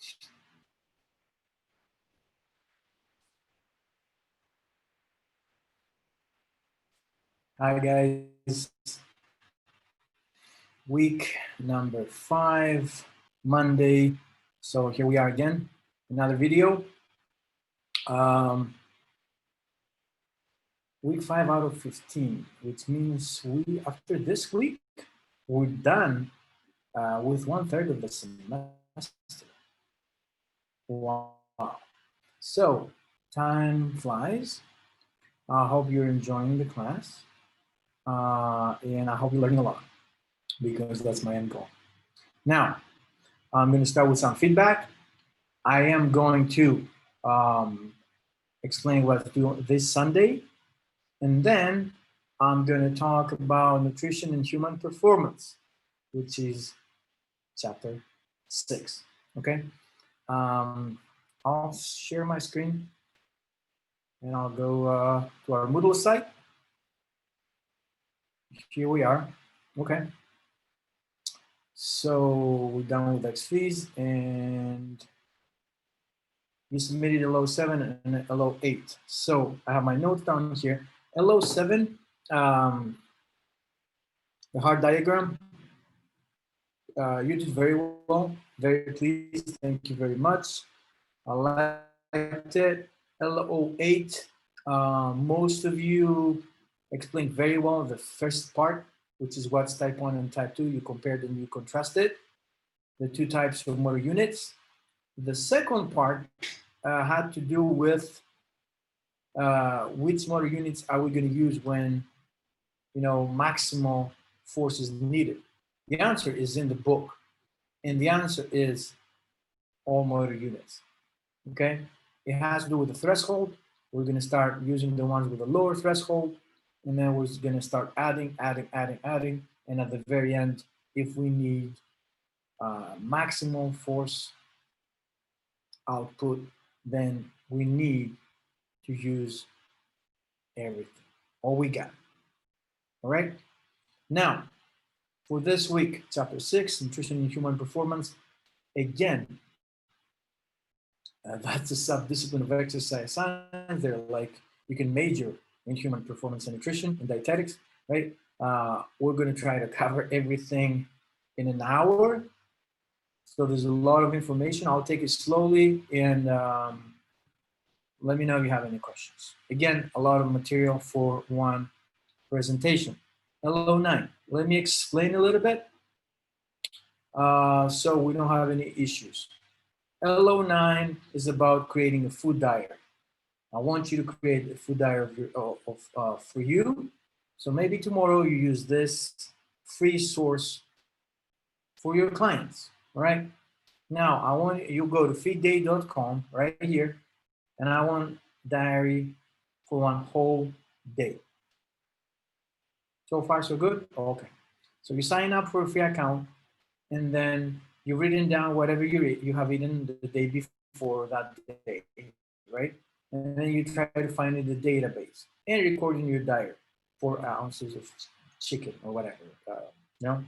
Hi guys, week number 5, Monday. So here we are again, another video. Week 5 out of 15, which means after this week, we're done with 1/3 of the semester. Wow. So time flies. I hope you're enjoying the class. And I hope you're learning a lot, because that's my end goal. Now, I'm going to start with some feedback. I am going to explain what to do this Sunday, and then I'm going to talk about nutrition and human performance, which is chapter 6. Okay, I'll share my screen, and I'll go to our Moodle site. Here we are. Okay. So we're done with XFees, and you submitted a LO7 and a LO8. So I have my notes down here. LO7, the heart diagram, you did very well, very pleased. Thank you very much. I liked it. LO8, most of you explained very well the first part, which is what's type 1 and type 2. You compared and you contrasted the two types of motor units. The second part had to do with which motor units are we going to use when, maximal force is needed. The answer is in the book, and the answer is all motor units. Okay, it has to do with the threshold. We're going to start using the ones with a lower threshold, and then we're going to start adding, and at the very end, if we need maximal force output, then we need to use everything, all we got. All right, now for this week, chapter 6, nutrition and human performance. Again, that's a sub-discipline of exercise science. They're like, you can major in human performance and nutrition and dietetics, right? We're going to try to cover everything in an hour. So there's a lot of information. I'll take it slowly, and let me know if you have any questions. Again, a lot of material for one presentation. LO9, let me explain a little bit so we don't have any issues. LO9 is about creating a food diary. I want you to create a food diary for you. So maybe tomorrow you use this free source for your clients, all right? Now, I want you go to feedday.com right here, and I want diary for one whole day. So far, so good? Okay. So you sign up for a free account, and then you've written down whatever you have eaten the day before that day, right? And then you try to find in the database and record in your diary 4 ounces of chicken or whatever,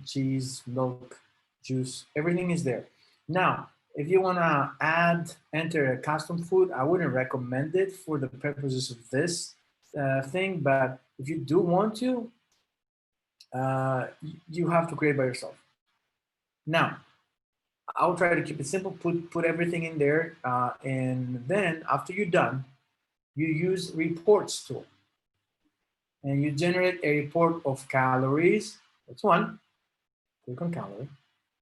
cheese, milk, juice, everything is there. Now, if you want to enter a custom food, I wouldn't recommend it for the purposes of this thing, but if you do want to, you have to create by yourself. Now, I'll try to keep it simple, put everything in there, and then after you're done, you use reports tool. And you generate a report of calories, that's one, click on calorie,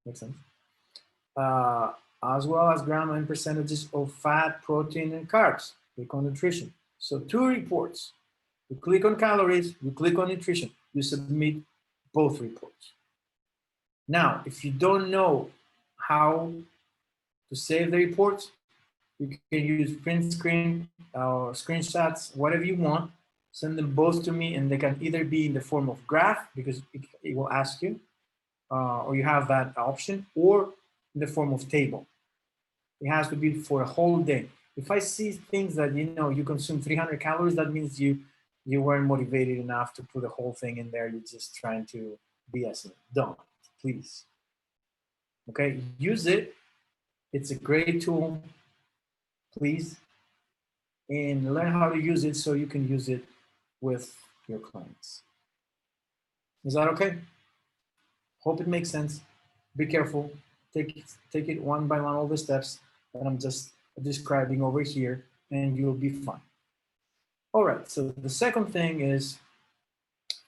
makes sense, as well as gram and percentages of fat, protein, and carbs, click on nutrition. So 2 reports, you click on calories, you click on nutrition, you submit both reports. Now, if you don't know how to save the reports, you can use print screen or screenshots, whatever you want. Send them both to me, and they can either be in the form of graph, because it will ask you, or you have that option, or in the form of table. It has to be for a whole day. If I see things that you consume 300 calories, that means you weren't motivated enough to put the whole thing in there. You're just trying to BS it. Don't, please. Okay, use it, It's a great tool, please, and learn how to use it so you can use it with your clients. Is that okay? Hope it makes sense. Be careful. Take it one by one, all the steps that I'm just describing over here, and you'll be fine. All right, so the second thing is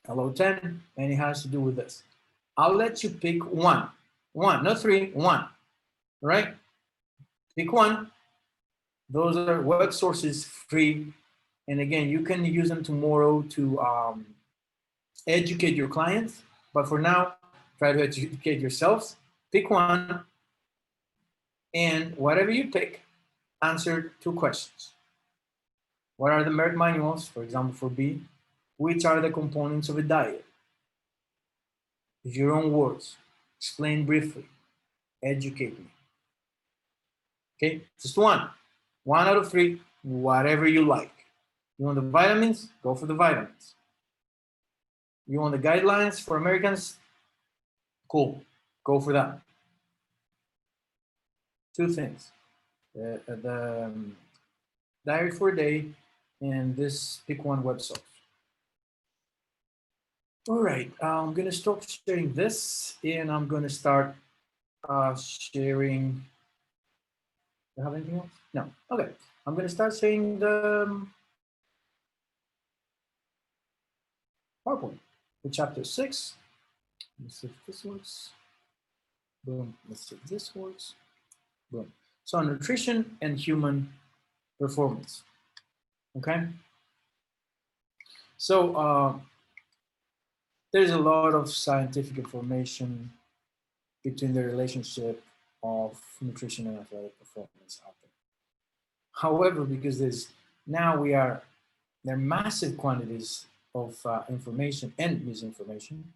hello 10, and it has to do with this. I'll let you pick one, not three, one, right? Pick one. Those are web sources, free. And again, you can use them tomorrow to educate your clients. But for now, try to educate yourselves. Pick one. And whatever you pick, answer two questions. What are the merit manuals, for example, for B? Which are the components of a diet? Use your own words. Explain briefly. Educate me. Okay, just one. One out of three, whatever you like. You want the vitamins? Go for the vitamins. You want the guidelines for Americans? Cool, go for that. Two things. The diary for a day and this pick one website. All right, I'm gonna stop sharing this and I'm gonna start sharing. Do you have anything else? No, okay. I'm gonna start sharing the PowerPoint with chapter 6. Let's see if this works. Boom, let's see if this works. Boom. So nutrition and human performance, okay? So there's a lot of scientific information between the relationship of nutrition and athletic performance out there. However, because there are massive quantities of information and misinformation,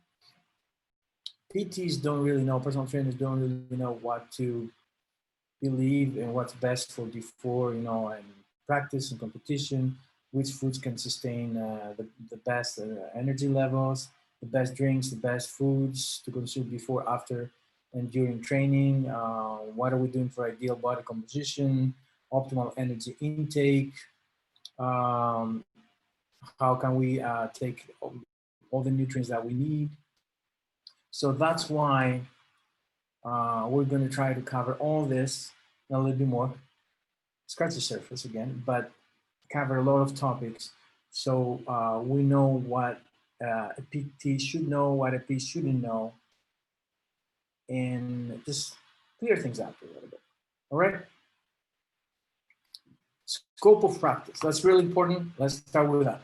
PTs don't really know, personal trainers don't really know what to believe and what's best for before, and practice and competition, which foods can sustain the best energy levels, the best drinks, the best foods to consume before, after, and during training. What are we doing for ideal body composition, optimal energy intake? How can we take all the nutrients that we need? So that's why we're going to try to cover all this a little bit more, scratch the surface again, but cover a lot of topics. So we know what a PT should know, what a PT shouldn't know, and just clear things out a little bit. All right. Scope of practice. That's really important. Let's start with that.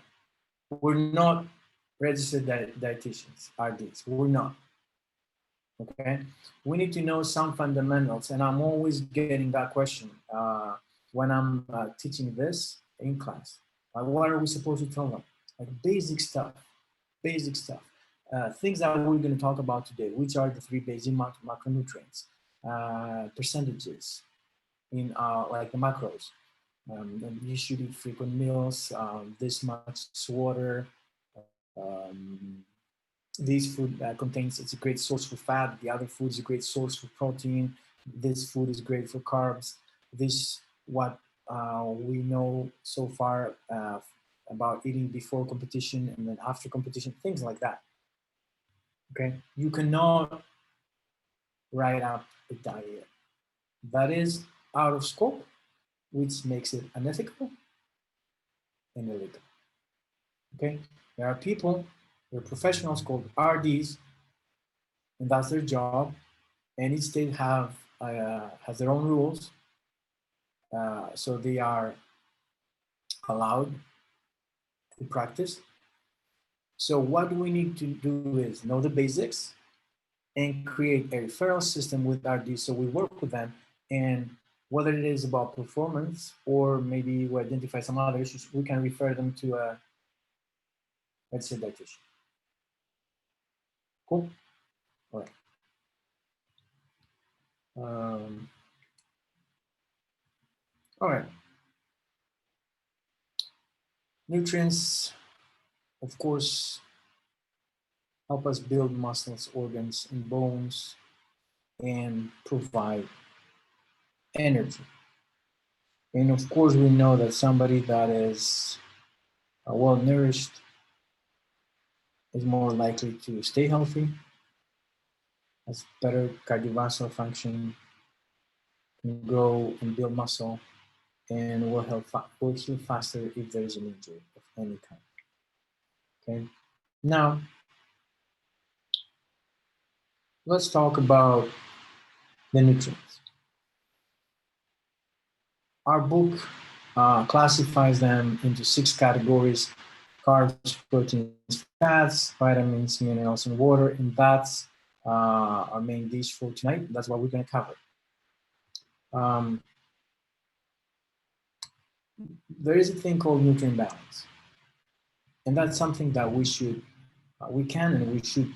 We're not registered dietitians, RDs. We're not. Okay. We need to know some fundamentals, and I'm always getting that question when I'm teaching this in class. What are we supposed to tell them? Like basic stuff, things that we're going to talk about today, which are the three basic macronutrients, percentages in like the macros. You should eat frequent meals, this much water, this food it's a great source for fat, the other food is a great source for protein, this food is great for carbs, this what we know so far about eating before competition and then after competition, things like that. Okay, you cannot write up a diet that is out of scope, which makes it unethical and illegal. Okay, there are people, there are professionals called RDs, and that's their job. And each state has their own rules, so they are allowed to practice. So what we need to do is know the basics and create a referral system with RDs. So we work with them, and whether it is about performance or maybe we identify some other issues, we can refer them to a, let's say, dietitian. Cool. All right. All right. Nutrients, of course, help us build muscles, organs, and bones, and provide energy. And of course, we know that somebody that is well nourished is more likely to stay healthy, has better cardiovascular function, can grow and build muscle, and will heal faster if there is an injury of any kind. Okay. Now, let's talk about the nutrients. Our book classifies them into 6 categories: carbs, proteins, fats, vitamins, minerals, and water. And that's our main dish for tonight. That's what we're going to cover. There is a thing called nutrient balance. And that's something that we should, we can and we should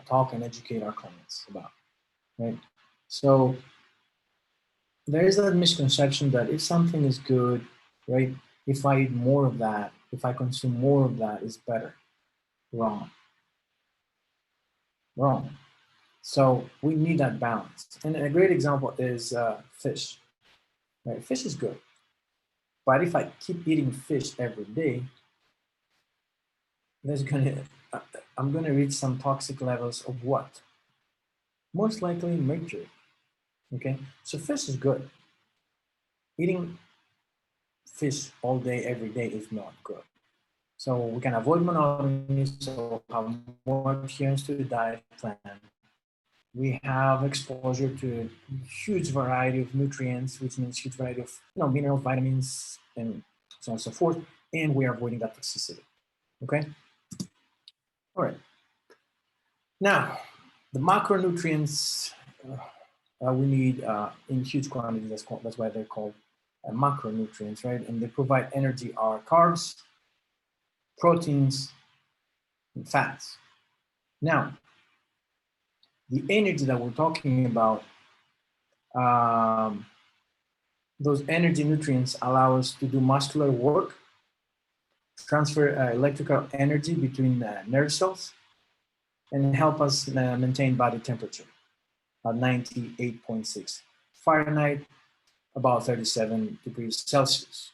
talk and educate our clients about, right? So there is that misconception that if something is good, right, if I eat more of that, if I consume more of that, it's better. Wrong. Wrong. So we need that balance. And a great example is fish. Right? Fish is good. But if I keep eating fish every day, I'm gonna reach some toxic levels of what? Most likely mercury. Okay, so fish is good. Eating fish all day, every day is not good. So we can avoid monotony, so have more adherence to the diet plan. We have exposure to a huge variety of nutrients, which means huge variety of minerals, vitamins, and so on and so forth. And we are avoiding that toxicity. Okay. All right. Now, the macronutrients we need in huge quantities. That's why they're called macronutrients, right? And they provide energy are carbs, proteins, and fats. Now, the energy that we're talking about, those energy nutrients allow us to do muscular work, transfer electrical energy between nerve cells, and help us maintain body temperature at 98.6 Fahrenheit, about 37 degrees Celsius.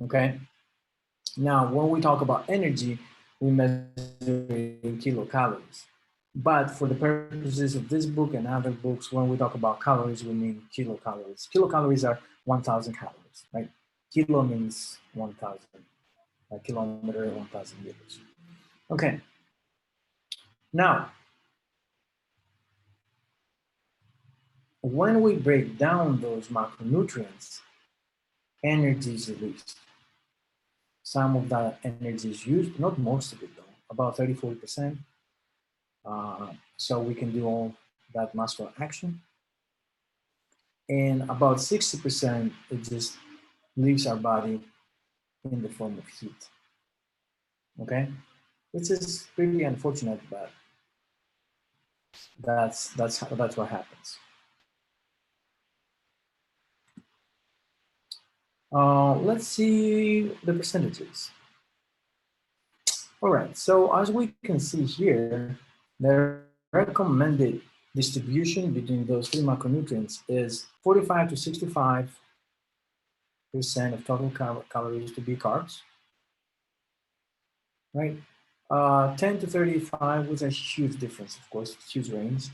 Okay. Now, when we talk about energy, we measure in kilocalories. But for the purposes of this book and other books, when we talk about calories, we mean kilocalories. Kilocalories are 1,000 calories, right? Kilo means 1,000, kilometer, 1,000 meters. Okay. Now, when we break down those macronutrients, energy is released. Some of that energy is used, not most of it though, about 30–40%. So we can do all that muscle action. And about 60%, it just leaves our body in the form of heat. Okay? Which is pretty unfortunate, but that's what happens. Let's see the percentages. All right, so as we can see here, the recommended distribution between those 3 macronutrients is 45 to 65% of total calories to be carbs, right? 10 to 35 was a huge difference, of course, huge range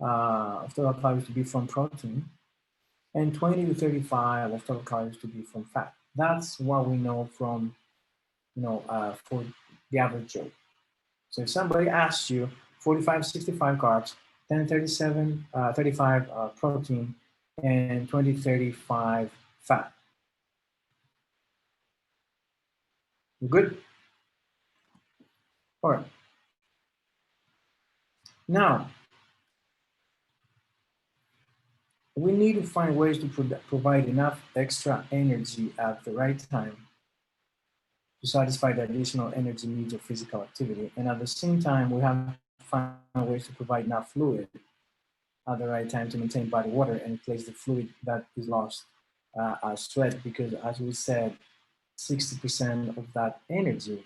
of total calories to be from protein, and 20 to 35 of total calories to be from fat. That's what we know from, for the average Joe. So if somebody asks you 45, 65 carbs, 10, 37, 35 protein, and 20, 35 fat. You good? All right. Now, we need to find ways to provide enough extra energy at the right time to satisfy the additional energy needs of physical activity. And at the same time, we have to find ways to provide enough fluid at the right time to maintain body water and replace the fluid that is lost as sweat, because as we said, 60% of that energy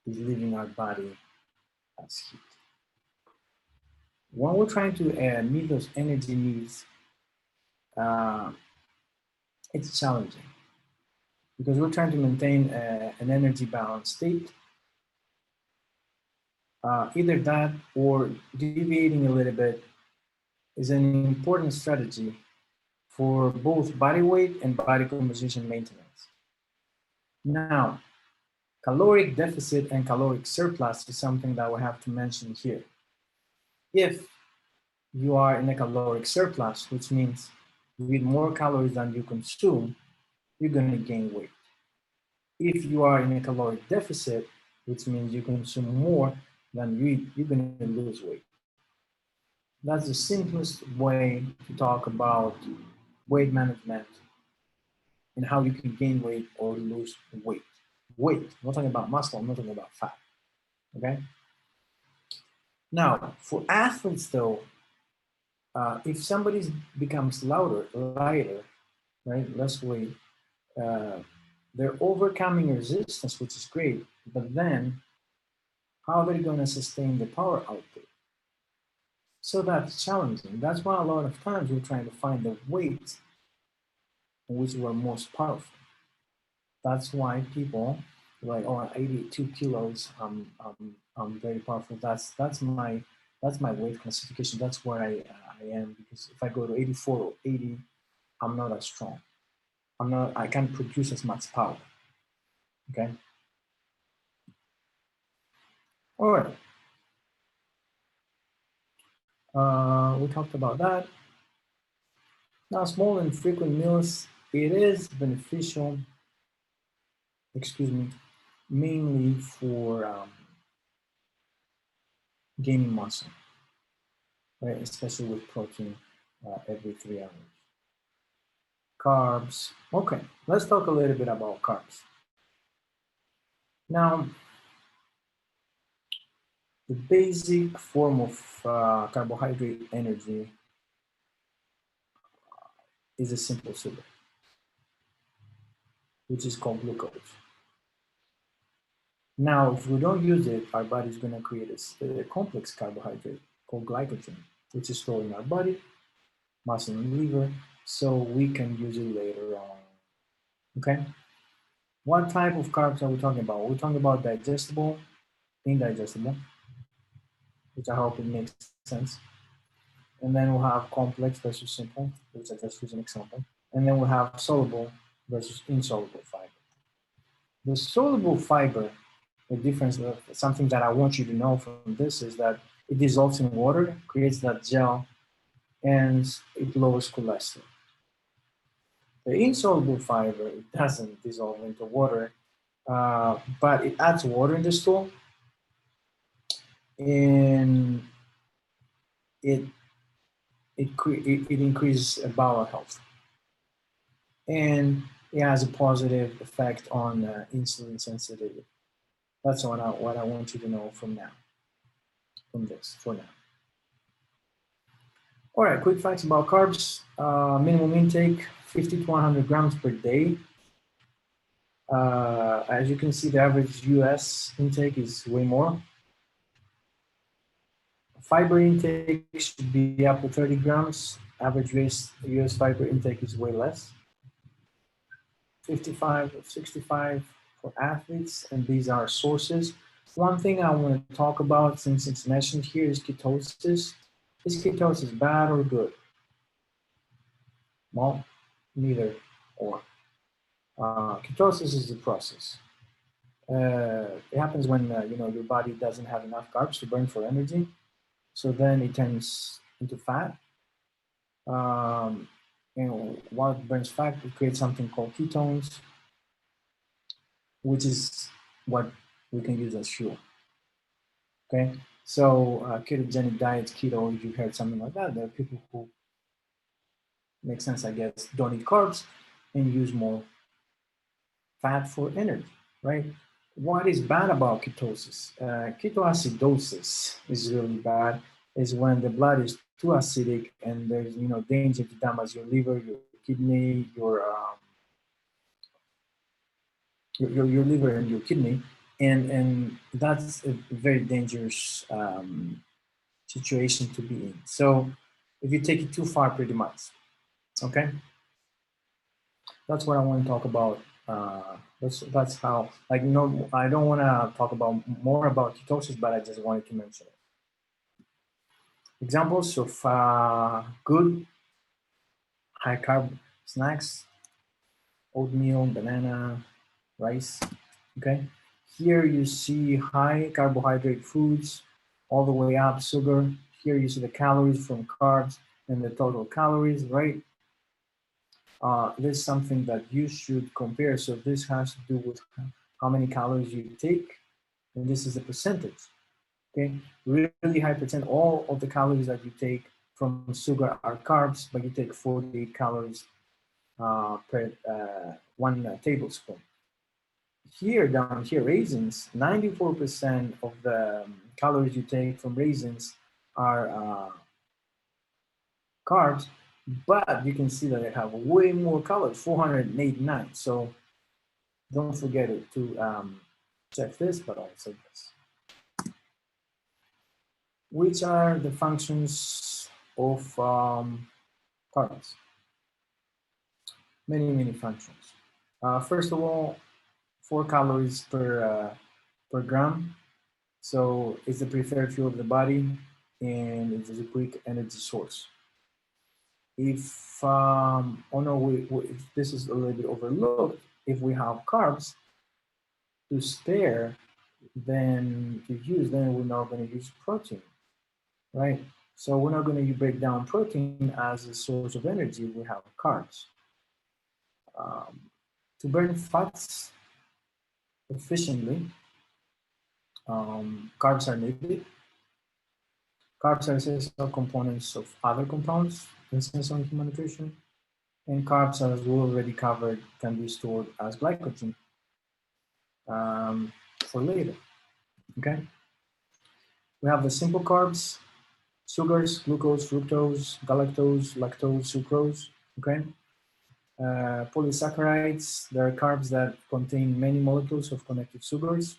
is leaving our body as heat. When we're trying to meet those energy needs, it's challenging because we're trying to maintain an energy balance state. Either that or deviating a little bit is an important strategy for both body weight and body composition maintenance. Now, caloric deficit and caloric surplus is something that we have to mention here. If you are in a caloric surplus, which means you eat more calories than you consume, you're going to gain weight. If you are in a caloric deficit, which means you consume more than you eat, you're going to lose weight. That's the simplest way to talk about weight management and how you can gain weight or lose weight. Weight, I'm not talking about muscle, I'm not talking about fat, okay? Now, for athletes though, if somebody becomes lighter, right, less weight, uh, they're overcoming resistance, which is great, but then how are they going to sustain the power output? So that's challenging. That's why a lot of times we're trying to find the weight in which we're most powerful. That's why people like, oh, 82 kilos, I'm very powerful. That's my weight classification. That's where I am, because if I go to 84 or 80, I'm not as strong. I can't produce as much power. Okay. All right. We talked about that. Now, small and frequent meals, it is beneficial, excuse me, mainly for gaining muscle, right? Especially with protein every 3 hours. Carbs. Okay, let's talk a little bit about carbs. Now, the basic form of carbohydrate energy is a simple sugar, which is called glucose. Now, if we don't use it, our body is going to create a complex carbohydrate called glycogen, which is stored in our body, muscle and liver, so we can use it later on. Okay? What type of carbs are we talking about? We're talking about digestible, indigestible, which I hope it makes sense. And then we'll have complex versus simple, which I just use an example. And then we'll have soluble versus insoluble fiber. The soluble fiber, the difference of something that I want you to know from this is that it dissolves in water, creates that gel, and it lowers cholesterol. The insoluble fiber, it doesn't dissolve into water, but it adds water in the stool, and it increases bowel health, and it has a positive effect on insulin sensitivity. That's what I want you to know from this for now. All right, quick facts about carbs. Minimum intake, 50 to 100 grams per day. As you can see, the average US intake is way more. Fiber intake should be up to 30 grams. Average US fiber intake is way less. 55 or 65 for athletes, and these are sources. One thing I want to talk about, since it's mentioned here, is ketosis. Is ketosis bad or good? Well, neither or. Ketosis is the process. It happens when your body doesn't have enough carbs to burn for energy, so then it turns into fat. While it burns fat, it creates something called ketones, which is what we can use as fuel. Okay, so ketogenic diets, keto, if you heard something like that, there are people who, makes sense, I guess, don't eat carbs and use more fat for energy, right? What is bad about ketosis? Ketoacidosis is really bad. Is when the blood is too acidic and there's danger to damage your liver, your kidney, your liver and your kidney, and that's a very dangerous situation to be in. So if you take it too far, pretty much, okay. That's what I want to talk about. That's how, like, no, I don't want to talk about more about ketosis, but I just wanted to mention it. Examples of good high carb snacks: oatmeal, banana, rice. Okay, here you see high carbohydrate foods all the way up, sugar. Here you see the calories from carbs and the total calories, right? This is something that you should compare. So this has to do with how many calories you take, and this is the percentage. Okay, really high percent. All of the calories that you take from sugar are carbs, but you take 48 calories per 1 tablespoon. Here, down here, raisins, 94% of the calories you take from raisins are carbs, but you can see that they have way more calories, 489. So don't forget it to check this, but also this. Which are the functions of carbs? Many functions. First of all, 4 calories per gram. So it's the preferred fuel of the body, and it is a quick energy source. If oh no, this is a little bit overlooked. If we have carbs to spare, then we're not going to use protein, right? So we're not going to break down protein as a source of energy. We have carbs. To burn fats efficiently, carbs are needed. Carbs are essential components of other compounds essential in human nutrition. And carbs, as we already covered, can be stored as glycogen for later. Okay. We have the simple carbs: sugars, glucose, fructose, galactose, lactose, sucrose. Okay. Polysaccharides, there are carbs that contain many molecules of connected sugars.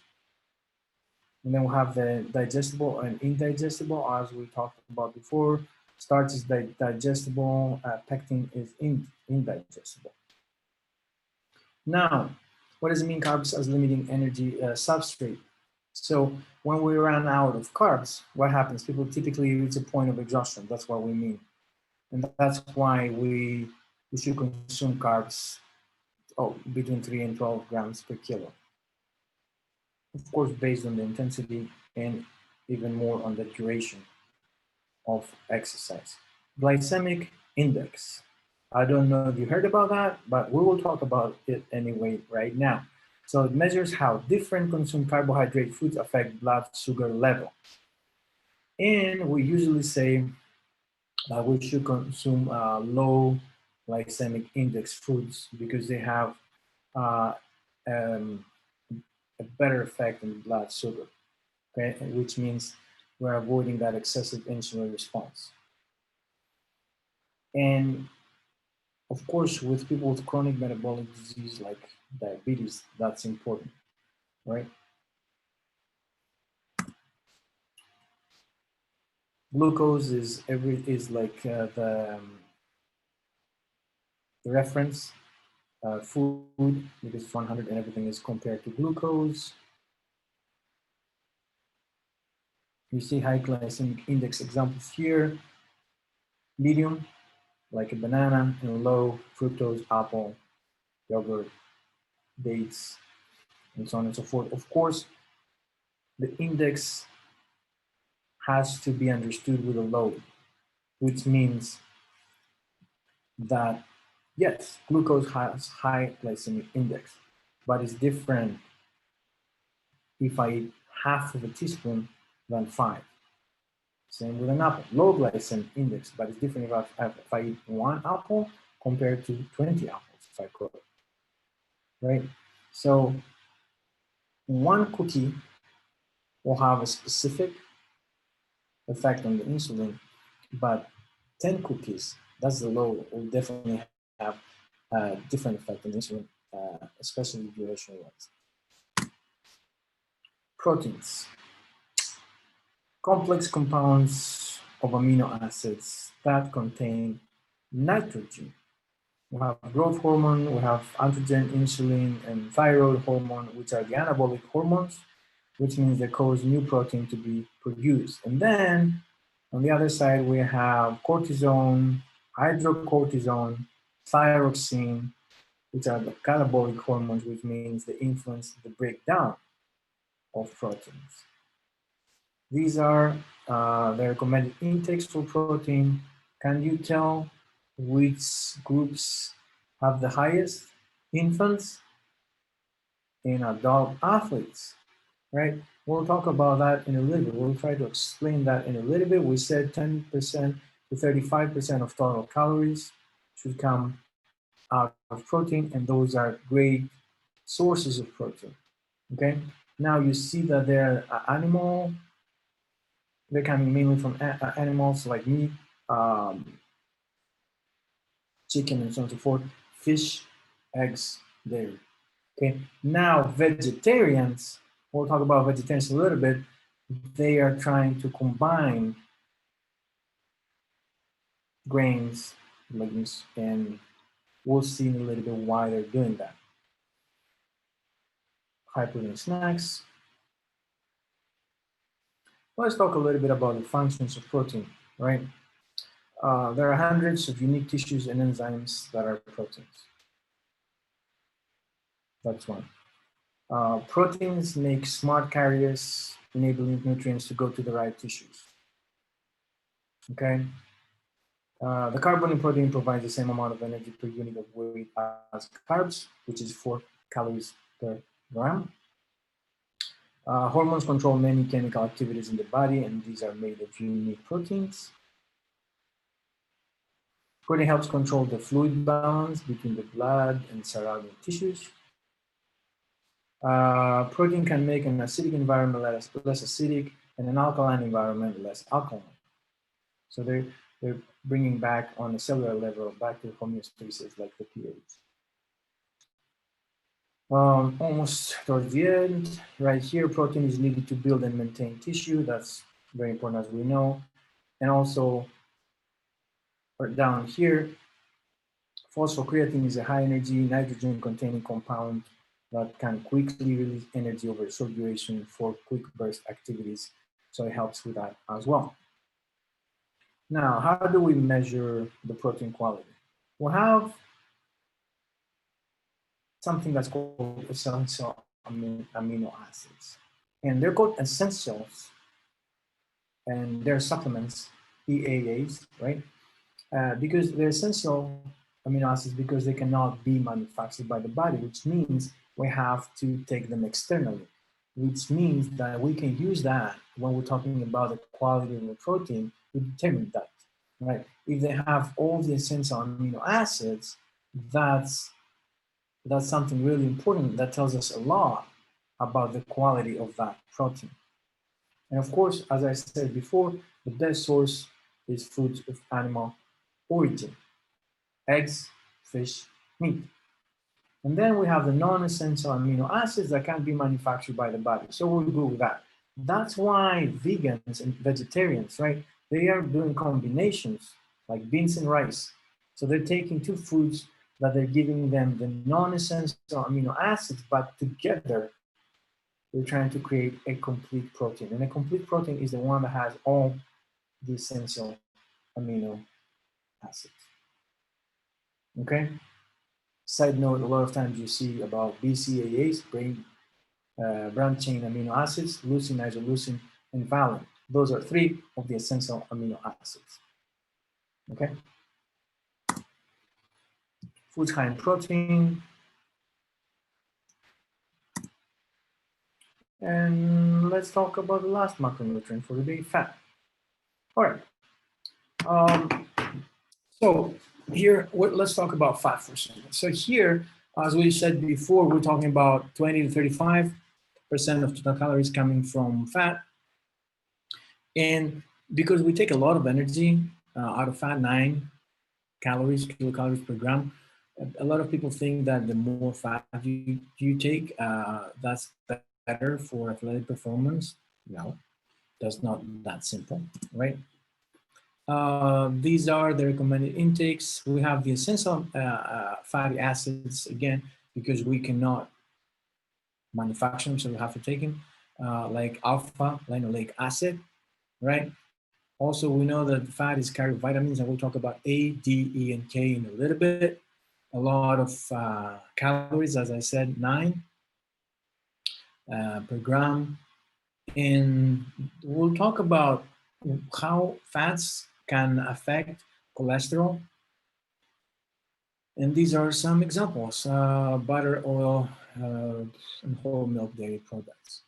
And then we have the digestible and indigestible, as we talked about before. Starch is digestible, pectin is indigestible. Now, what does it mean, carbs as limiting energy substrate? So when we run out of carbs, what happens? People typically reach a point of exhaustion. That's what we mean. And that's why we should consume carbs between 3 and 12 grams per kilo. Of course, based on the intensity and even more on the duration of exercise. Glycemic index. I don't know if you heard about that, but we will talk about it anyway right now. So it measures how different consumed carbohydrate foods affect blood sugar level. And we usually say that we should consume low glycemic index foods because they have a better effect on blood sugar, okay? Which means we're avoiding that excessive insulin response. And of course, with people with chronic metabolic disease like diabetes, that's important, right? Glucose is like the reference food because it's 100 and everything is compared to glucose. You see high glycemic index examples here. Medium, like a banana, and low fructose, apple, yogurt, dates, and so on and so forth. Of course, the index has to be understood with a load, which means that yes, glucose has high glycemic index, but it's different if I eat half of a teaspoon than 5. Same with an apple, low glycemic index, but it's different if I eat 1 apple compared to 20 apples, if I could, right? So 1 cookie will have a specific effect on the insulin, but 10 cookies, that's the low, will definitely have a different effect on the insulin, especially duration-wise. Proteins. Complex compounds of amino acids that contain nitrogen. We have growth hormone, we have androgen, insulin, and thyroid hormone, which are the anabolic hormones, which means they cause new protein to be produced. And then on the other side, we have cortisone, hydrocortisone, thyroxine, which are the catabolic hormones, which means they influence the breakdown of proteins. These are the recommended intakes for protein. Can you tell which groups have the highest? Infants and adult athletes, right? We'll talk about that in a little bit. We'll try to explain that in a little bit. We said 10% to 35% of total calories should come out of protein, and those are great sources of protein, okay? Now you see that they're they're coming mainly from animals like meat, um, chicken, and so on and so forth, fish, eggs, dairy. Okay, now vegetarians, we'll talk about vegetarians a little bit, they are trying to combine grains, legumes, and we'll see in a little bit why they're doing that. High protein snacks. Let's talk a little bit about the functions of protein, right? There are hundreds of unique tissues and enzymes that are proteins. That's one. Proteins make smart carriers, enabling nutrients to go to the right tissues. Okay. The carbon in protein provides the same amount of energy per unit of weight as carbs, which is 4 calories per gram. Hormones control many chemical activities in the body, and these are made of unique proteins. Protein helps control the fluid balance between the blood and surrounding tissues. Protein can make an acidic environment less acidic and an alkaline environment less alkaline. So they're bringing back on a cellular level back to homeostasis like the pH. Almost towards the end, right here, protein is needed to build and maintain tissue. That's very important as we know. And also down here, phosphocreatine is a high energy nitrogen containing compound that can quickly release energy over a short duration for quick burst activities. So it helps with that as well. Now, how do we measure the protein quality? We have something that's called essential amino acids. And they're called essentials, and they're supplements, EAAs, right? Because they're essential amino acids because they cannot be manufactured by the body, which means we have to take them externally, which means that we can use that when we're talking about the quality of the protein to determine that, right? If they have all the essential amino acids, that's something really important that tells us a lot about the quality of that protein. And of course, as I said before, the best source is foods of animal origin, eggs, fish, meat. And then we have the non-essential amino acids that can be manufactured by the body. So we'll go with that. That's why vegans and vegetarians, right, they are doing combinations like beans and rice. So they're taking two foods that they're giving them the non-essential amino acids, but together they're trying to create a complete protein. And a complete protein is the one that has all the essential amino acids. Okay? Side note, a lot of times you see about BCAAs, branched chain amino acids, leucine, isoleucine, and valine. Those are 3 of the essential amino acids. Okay? Foods high in protein. And let's talk about the last macronutrient for the day, fat. All right. So here, let's talk about fat for a second. So here, as we said before, we're talking about 20 to 35% of total calories coming from fat. And because we take a lot of energy out of fat, 9 kilocalories per gram, a lot of people think that the more fat you take, that's better for athletic performance. No, that's not that simple, right? These are the recommended intakes. We have the essential fatty acids, again, because we cannot manufacture them, so we have to take them, like alpha linoleic acid, right? Also, we know that fat is carried with vitamins, and we'll talk about A, D, E, and K in a little bit. A lot of calories, as I said, 9 per gram. And we'll talk about how fats can affect cholesterol. And these are some examples: butter, oil, and whole milk dairy products.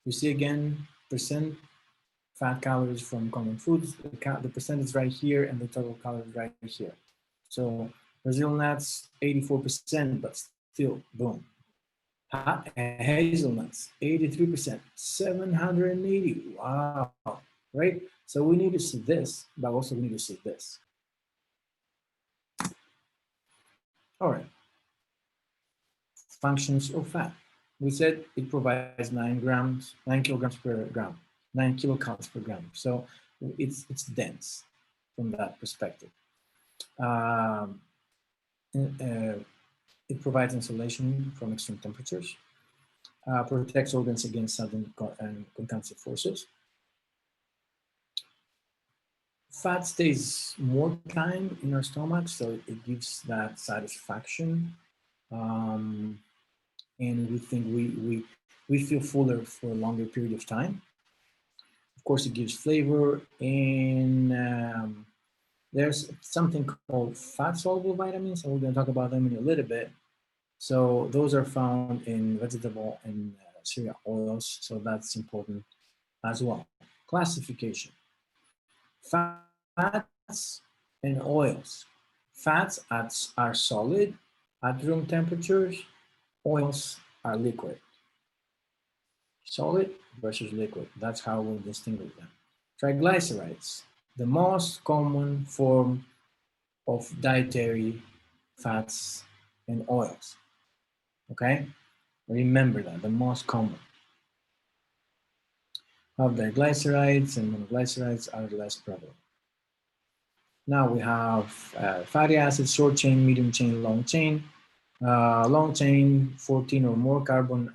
You see again, percent fat calories from common foods. The percent is right here, and the total calories right here. So Brazil nuts, 84%, but still, boom. Hazelnuts, 83%, 780. Wow, right? So we need to see this, but also we need to see this. All right. Functions of fat. We said it provides 9 kilograms per gram, 9 kilocalories per gram. So it's dense from that perspective. Um, it provides insulation from extreme temperatures, protects organs against sudden and concussive forces. Fat stays more time in our stomach, so it gives that satisfaction. And we think we feel fuller for a longer period of time. Of course, it gives flavor, and there's something called fat-soluble vitamins, and we're going to talk about them in a little bit. So those are found in vegetable and cereal oils, so that's important as well. Classification. Fats and oils. Fats are solid at room temperatures. Oils are liquid. Solid versus liquid. That's how we distinguish them. Triglycerides, the most common form of dietary fats and oils. Okay? Remember that, the most common. Of the glycerides and monoglycerides are less prevalent. Now we have fatty acids, short chain, medium chain, long chain. Long chain, 14 or more carbon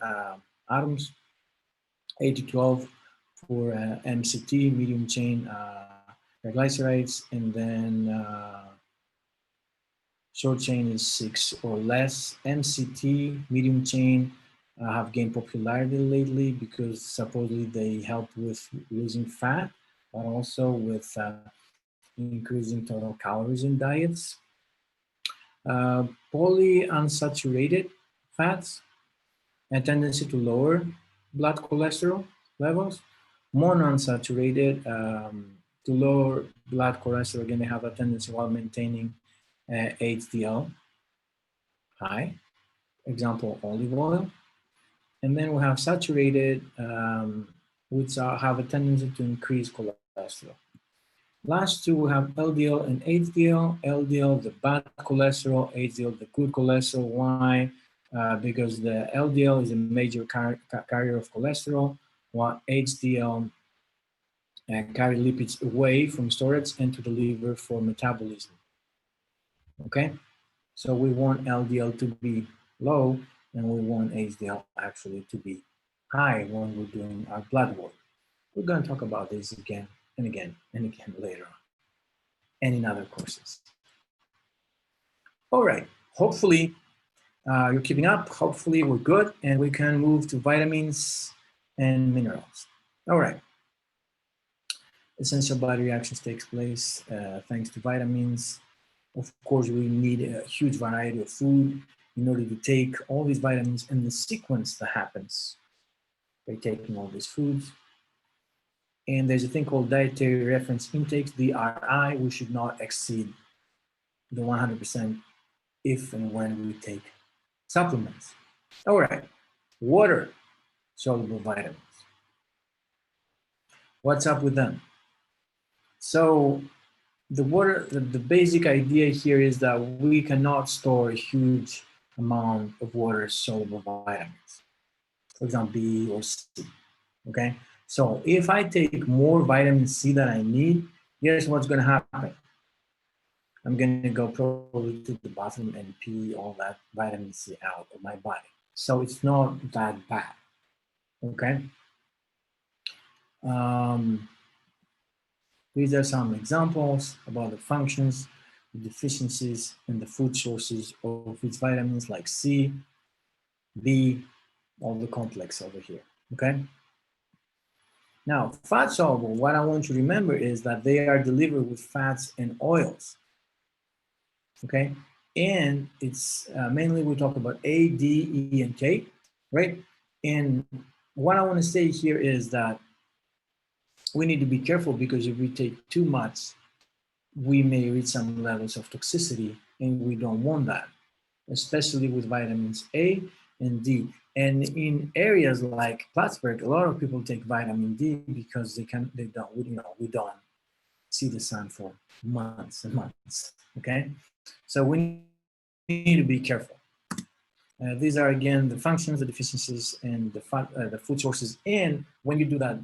atoms, 8 to 12 for MCT, medium chain triglycerides, and then short chain is 6 or less. MCT, medium chain, have gained popularity lately because supposedly they help with losing fat, but also with increasing total calories in diets. Polyunsaturated fats, a tendency to lower blood cholesterol levels. Monounsaturated, to lower blood cholesterol, again, they have a tendency while maintaining HDL high. Example, olive oil. And then we have saturated, which have a tendency to increase cholesterol. Last two, we have LDL and HDL. LDL, the bad cholesterol, HDL, the good cholesterol. Why? Because the LDL is a major carrier of cholesterol, while HDL carry lipids away from storage and to the liver for metabolism. Okay? So we want LDL to be low, and we want HDL actually to be high when we're doing our blood work. We're going to talk about this again and again and again later on, and in other courses. All right, hopefully you're keeping up. Hopefully we're good, and we can move to vitamins and minerals. All right. Essential body reactions takes place thanks to vitamins. Of course, we need a huge variety of food in order to take all these vitamins in the sequence that happens by taking all these foods. And there's a thing called dietary reference intakes, DRI. We should not exceed the 100% if and when we take supplements. All right, water soluble vitamins. What's up with them? So the water, the basic idea here is that we cannot store a huge amount of water soluble vitamins, for example, B or C. Okay, So if I take more vitamin C than I need, guess what's going to happen? I'm going to go probably to the bathroom and pee all that vitamin C out of my body. So it's not that bad. Okay. These are some examples about the functions, the deficiencies, and the food sources of these vitamins like C, B, all the complex over here. Okay. Now, fat soluble, what I want you to remember is that they are delivered with fats and oils. Okay. And it's mainly we talk about A, D, E, and K, right? And what I want to say here is that we need to be careful because if we take too much, we may reach some levels of toxicity, and we don't want that, especially with vitamins A and D. And in areas like Plattsburgh, a lot of people take vitamin D because we don't see the sun for months and months. Okay, so we need to be careful. These are again the functions, the deficiencies, and the food sources. And when you do that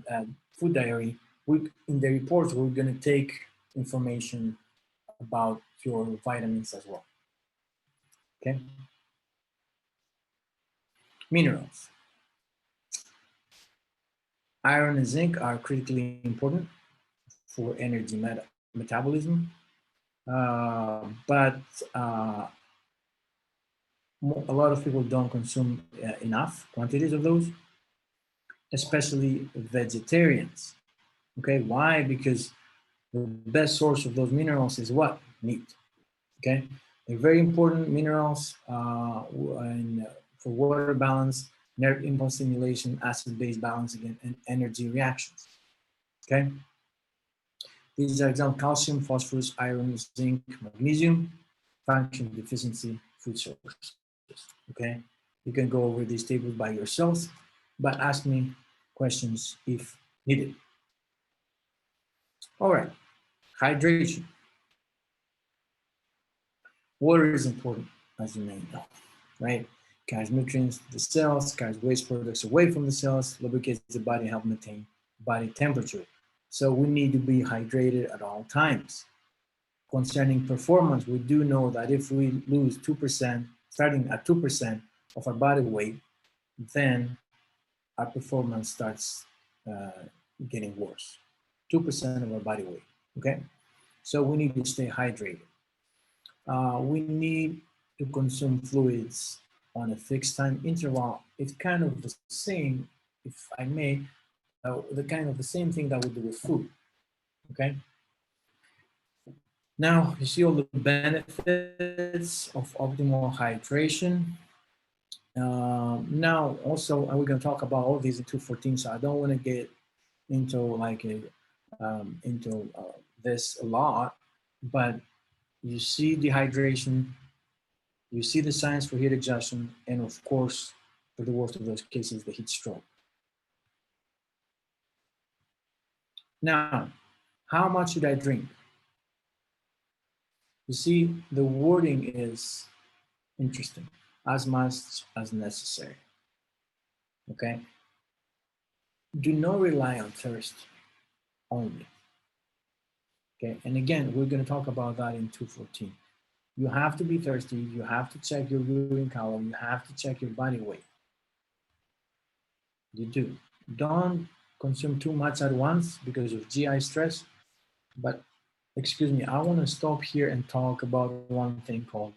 food diary, in the reports we're going to take information about your vitamins as well. Okay. Minerals. Iron and zinc are critically important for energy metabolism, but a lot of people don't consume enough quantities of those, especially vegetarians. Okay, why? Because the best source of those minerals is what? Meat. Okay, they're very important minerals for water balance, nerve impulse stimulation, acid-base balancing, and energy reactions. Okay, these are examples: calcium, phosphorus, iron, zinc, magnesium, function deficiency, food sources. Okay, you can go over these tables by yourselves, but ask me questions if needed. All right, hydration. Water is important, as you may know, right? Carries nutrients to the cells, carries waste products away from the cells, lubricates the body, help maintain body temperature. So we need to be hydrated at all times. Concerning performance, we do know that if we lose 2%, starting at 2% of our body weight, then our performance starts getting worse. 2% of our body weight, okay? So we need to stay hydrated. We need to consume fluids on a fixed time interval. It's kind of the same, if I may, the same thing that we do with food, okay? Now, you see all the benefits of optimal hydration. Now, also, we're going to talk about all these in 214, so I don't want to get into this a lot, but you see dehydration, you see the signs for heat exhaustion, and of course, for the worst of those cases, the heat stroke. Now, how much should I drink? You see, the wording is interesting. As much as necessary. Okay? Do not rely on thirst only. Okay, and again, we're going to talk about that in 214. You have to be thirsty, you have to check your urine column, you have to check your body weight. You do. Don't consume too much at once because of GI stress. But excuse me, I want to stop here and talk about one thing called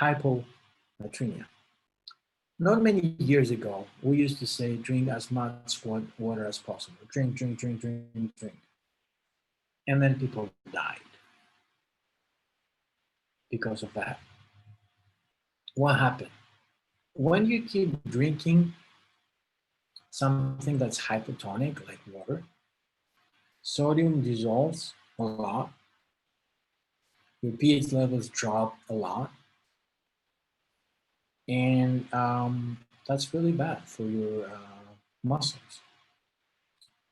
hyponatremia. Not many years ago, we used to say drink as much water as possible. Drink, drink, drink, drink, drink. And then people died because of that. What happened? When you keep drinking something that's hypotonic, like water, sodium dissolves a lot, your pH levels drop a lot, and that's really bad for your muscles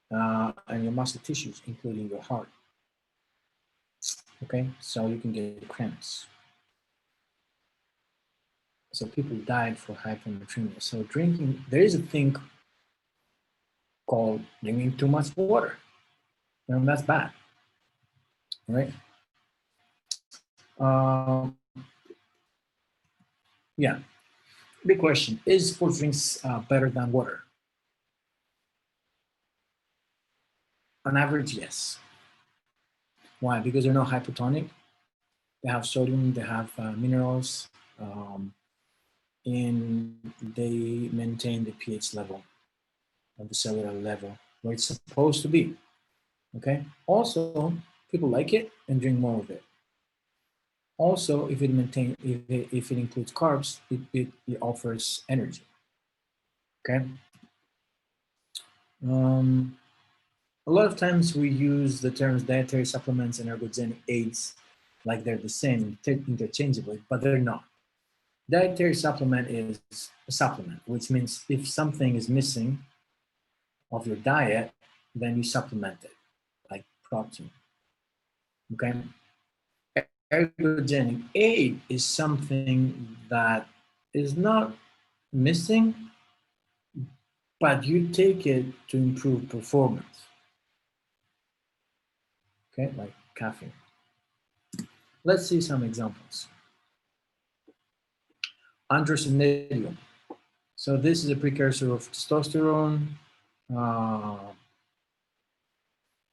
and your muscle tissues, including your heart. Okay, so you can get cramps. So people died for hyponatremia. So drinking, there is a thing called drinking too much water. That's bad, right? Um, yeah, big question. Is sports drinks better than water? On average, yes. Why? Because they're not hypotonic. They have sodium, they have minerals, um, and they maintain the pH level of the cellular level where it's supposed to be. Okay. Also, people like it and drink more of it. Also, if it includes carbs, it offers energy. Okay. Um, a lot of times we use the terms dietary supplements and ergogenic aids like they're the same interchangeably, but they're not. Dietary supplement is a supplement, which means if something is missing of your diet, then you supplement it, like protein. Okay. Ergogenic aid is something that is not missing, but you take it to improve performance. Okay, like caffeine. Let's see some examples. Androstenedione. So this is a precursor of testosterone. Uh,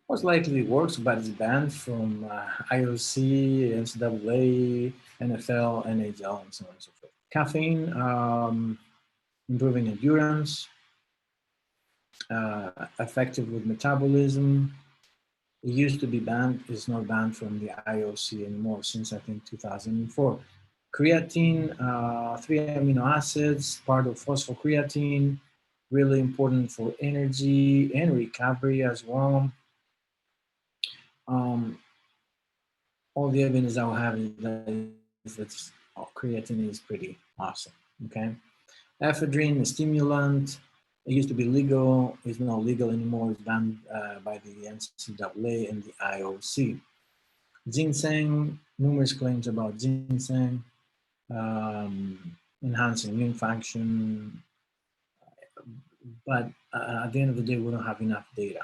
Most likely it works, but it's banned from IOC, NCAA, NFL, NHL, and so on and so forth. Caffeine, improving endurance, effective with metabolism. It used to be banned, it's not banned from the IOC anymore since I think 2004. Creatine, 3 amino acids, part of phosphocreatine, really important for energy and recovery as well. Um, all the evidence I will have is that creatine is pretty awesome. Okay, ephedrine, a stimulant. It used to be legal. It's not legal anymore. It's banned by the NCAA and the IOC. Ginseng, numerous claims about ginseng, enhancing immune function, but at the end of the day, we don't have enough data.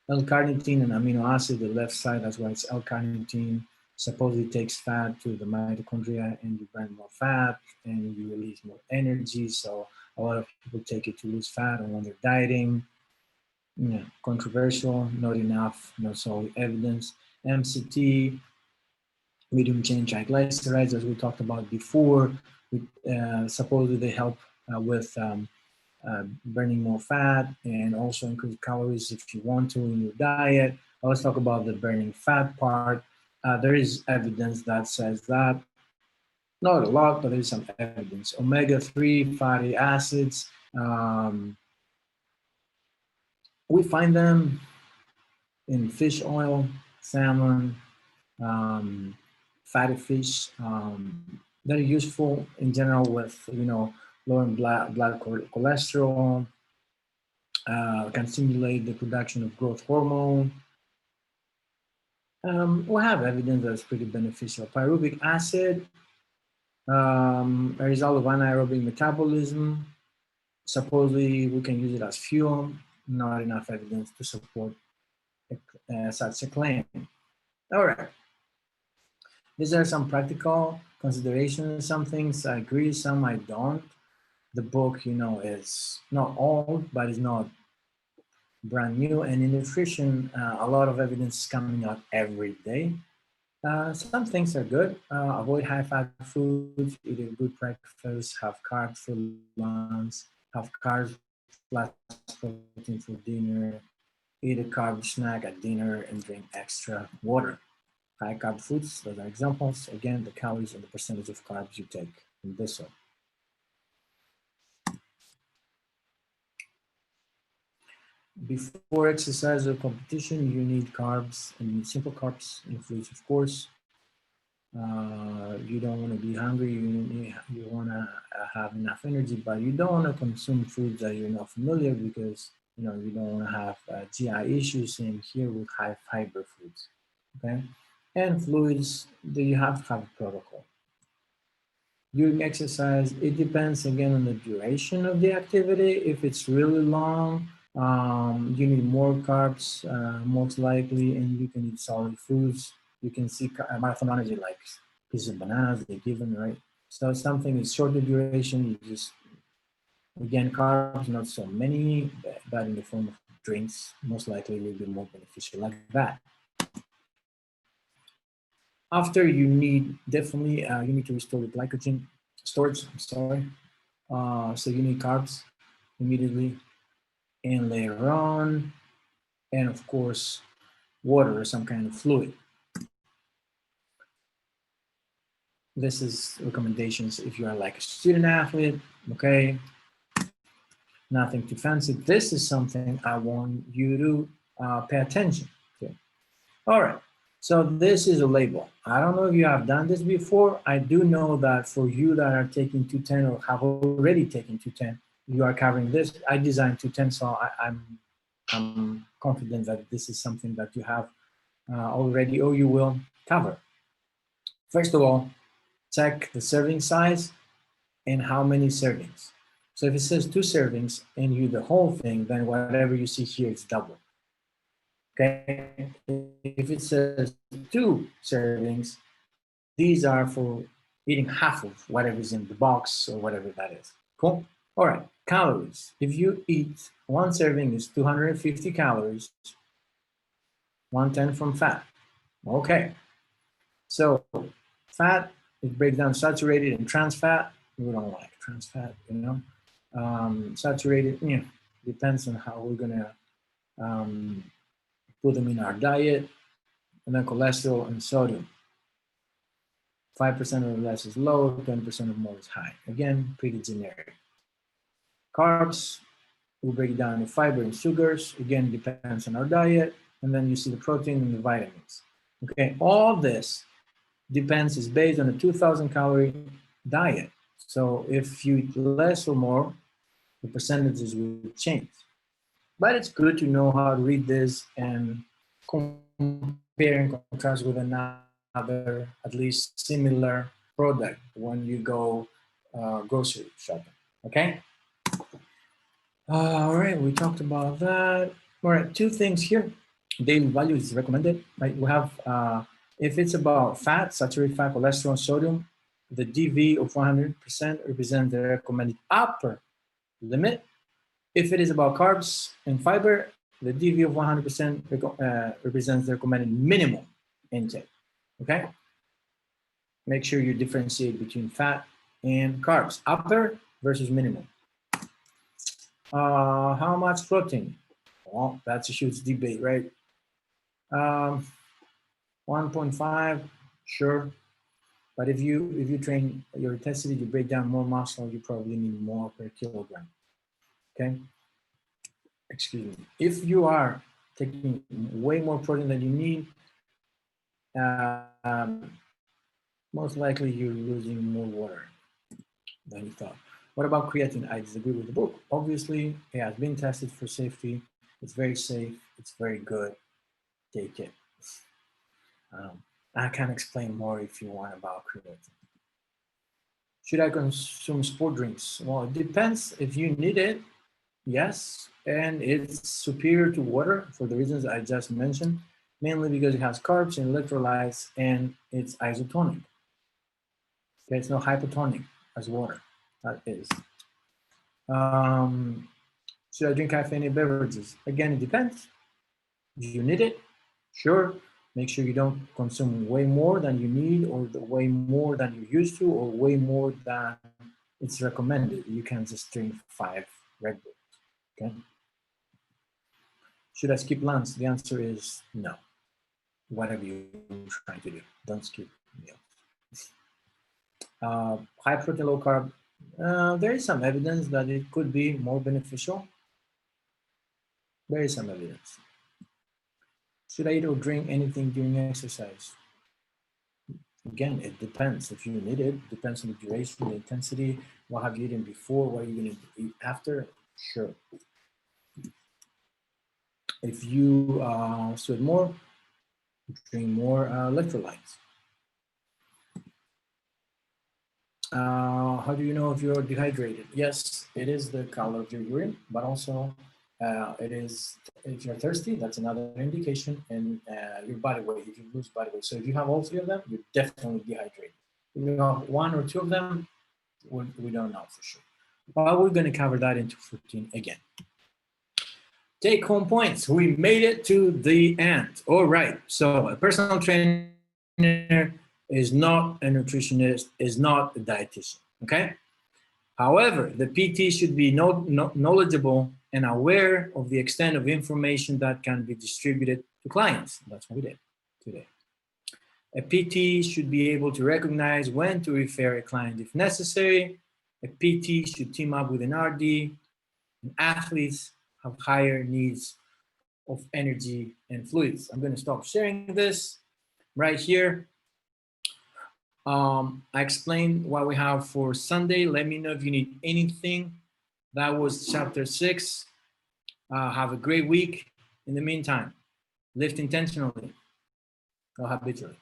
L-carnitine, an amino acid, the left side, that's why it's L-carnitine, supposedly takes fat to the mitochondria and you burn more fat and you release more energy. So a lot of people take it to lose fat or when they're dieting. Yeah, controversial, not enough, not solid evidence. MCT, medium chain triglycerides, as we talked about before, supposedly they help with burning more fat and also increase calories if you want to in your diet. Let's talk about the burning fat part. There is evidence that says that, not a lot, but there is some evidence. Omega-3 fatty acids, we find them in fish oil, salmon, fatty fish. They're useful in general with, lowering blood cholesterol, can stimulate the production of growth hormone. We have evidence that's pretty beneficial. Pyruvic acid, a result of anaerobic metabolism. Supposedly, we can use it as fuel. Not enough evidence to support such a claim. All right. These are some practical considerations. Some things I agree, some I don't. The book, is not old, but it's not brand new. And in nutrition, a lot of evidence is coming out every day. Some things are good. Avoid high-fat foods, eat a good breakfast, have carbs for lunch, have carbs plus protein for dinner, eat a carb snack at dinner, and drink extra water. High-carb foods, those are examples. Again, the calories and the percentage of carbs you take in this one. Before exercise or competition, you need carbs and simple carbs and foods, of course. You don't want to be hungry. You want to have enough energy, but you don't want to consume foods that you're not familiar because you don't want to have GI issues. Same here with high fiber foods. Okay, and fluids. Do you have to have a protocol? During exercise, it depends again on the duration of the activity. If it's really long, you need more carbs, most likely, and you can eat solid foods. You can see marathon runners, they like pieces of bananas, they give them, right? So something is shorter duration, you just, again, carbs, not so many, but in the form of drinks, most likely a little bit more beneficial like that. After, you need definitely, you need to restore the glycogen storage, I'm sorry. So you need carbs immediately, and later on, and of course, water or some kind of fluid. This is recommendations if you are like a student athlete, okay? Nothing too fancy. This is something I want you to pay attention to. All right, so this is a label. I don't know if you have done this before. I do know that for you that are taking 210 or have already taken 210, you are covering this. I designed 210, so I'm confident that this is something that you have already or you will cover. First of all, check the serving size and how many servings. So if it says 2 servings and you the whole thing, then whatever you see here is double. Okay, if it says 2 servings, these are for eating half of whatever's in the box or whatever that is. Cool. All right, calories. If you eat, 1 serving is 250 calories, 110 from fat. Okay, so fat, it breaks down saturated and trans fat. We don't like trans fat, you know. Saturated, depends on how we're gonna put them in our diet. And then cholesterol and sodium. 5% or less is low, 10% or more is high. Again, pretty generic. Carbs, we'll break it down into fiber and sugars. Again, depends on our diet. And then you see the protein and the vitamins. Okay, all this depends, is based on a 2,000 calorie diet. So if you eat less or more, the percentages will change. But it's good to know how to read this and compare and contrast with another, at least similar product when you go grocery shopping, okay? All right, we talked about that. All right, 2 things here. Daily value is recommended, right? We have, if it's about fat, saturated fat, cholesterol, sodium, the DV of 100% represents the recommended upper limit. If it is about carbs and fiber, the DV of 100% represents the recommended minimum intake, okay? Make sure you differentiate between fat and carbs, upper versus minimum. How much protein? Well, that's a huge debate, right? 1.5, sure. But if you train your intensity, you break down more muscle, you probably need more per kilogram, okay? Excuse me. If you are taking way more protein than you need, most likely you're losing more water than you thought. What about creatine? I disagree with the book. Obviously, it has been tested for safety. It's very safe. It's very good. Take it. I can explain more if you want about creatine. Should I consume sport drinks? Well, it depends. If you need it, yes. And it's superior to water for the reasons I just mentioned, mainly because it has carbs and electrolytes and it's isotonic. Okay, it's not hypotonic as water. That is. Should I drink caffeinated beverages? Again, it depends. If you need it, sure. Make sure you don't consume way more than you need or way more than you're used to or way more than it's recommended. You can just drink 5 Red Bulls, okay? Should I skip lunch? The answer is no. Whatever you're trying to do, don't skip meals. High protein, low carb. There is some evidence that it could be more beneficial. There is some evidence. Should I eat or drink anything during exercise? Again, it depends. If you need it, depends on the duration, the intensity, what have you eaten before, what are you going to eat after? Sure. If you sweat more, drink more electrolytes. How do you know if you're dehydrated? Yes, it is the color of your urine, but also it is, if you're thirsty, that's another indication, and your body weight, if you lose body weight. So if you have all three of them, you're definitely dehydrated. If you have one or two of them, we don't know for sure. But we're going to cover that into 14 again. Take home points. We made it to the end. All right. So a personal trainer is not a nutritionist, is not a dietitian. Okay. However, the PT should be knowledgeable and aware of the extent of information that can be distributed to clients. That's what we did today. A PT should be able to recognize when to refer a client if necessary. A PT should team up with an RD. And athletes have higher needs of energy and fluids. I'm going to stop sharing this right here. I explained what we have for Sunday. Let me know if you need anything. That was chapter 6. Have a great week. In the meantime, lift intentionally, not habitually.